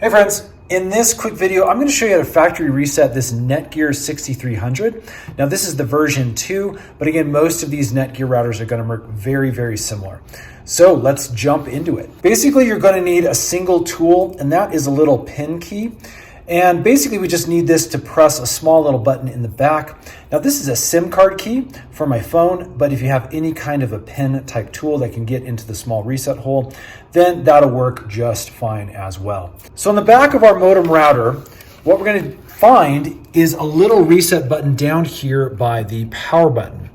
Hey friends, in this quick video, I'm going to show you how to factory reset this Netgear 6300. Now this is the version 2, but again, most of these Netgear routers are going to work very, very similar. So let's jump into it. Basically, you're going to need a single tool, and that is a little pin key. And basically, we just need this to press a small little button in the back. Now, this is a SIM card key for my phone, but if you have any kind of a pin type tool that can get into the small reset hole, then that'll work just fine as well. So on the back of our modem router, what we're going to find is a little reset button down here by the power button.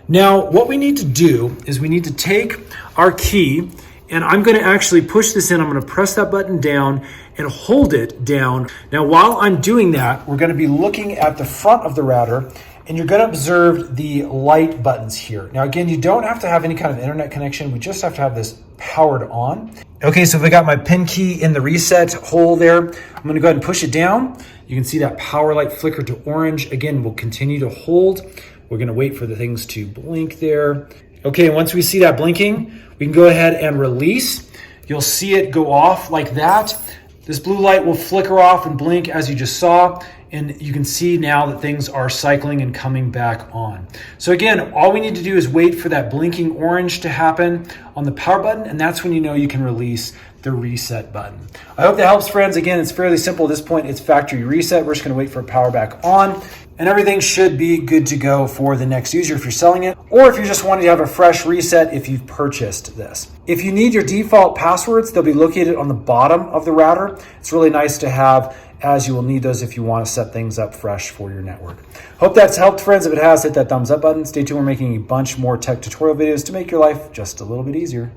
Now, what we need to do is we need to take our key, and I'm going to actually push this in. I'm going to press that button down and hold it down. Now, while I'm doing that, we're going to be looking at the front of the router, and you're going to observe the light buttons here. Now, again, you don't have to have any kind of internet connection. We just have to have this powered on. Okay, so if I got my pin key in the reset hole there, I'm going to go ahead and push it down. You can see that power light flicker to orange. Again, we'll continue to hold. We're going to wait for the things to blink there. Okay, once we see that blinking, we can go ahead and release. You'll see it go off like that. This blue light will flicker off and blink as you just saw, and you can see now that things are cycling and coming back on. So again, all we need to do is wait for that blinking orange to happen on the power button, and that's when you know you can release the reset button. I hope that helps, friends. Again, it's fairly simple at this point. It's factory reset. We're just gonna wait for power back on, and everything should be good to go for the next user if you're selling it, or if you're just wanting to have a fresh reset if you've purchased this. If you need your default passwords, they'll be located on the bottom of the router. It's really nice to have, as you will need those if you want to set things up fresh for your network. Hope that's helped, friends. If it has, hit that thumbs up button. Stay tuned. We're making a bunch more tech tutorial videos to make your life just a little bit easier.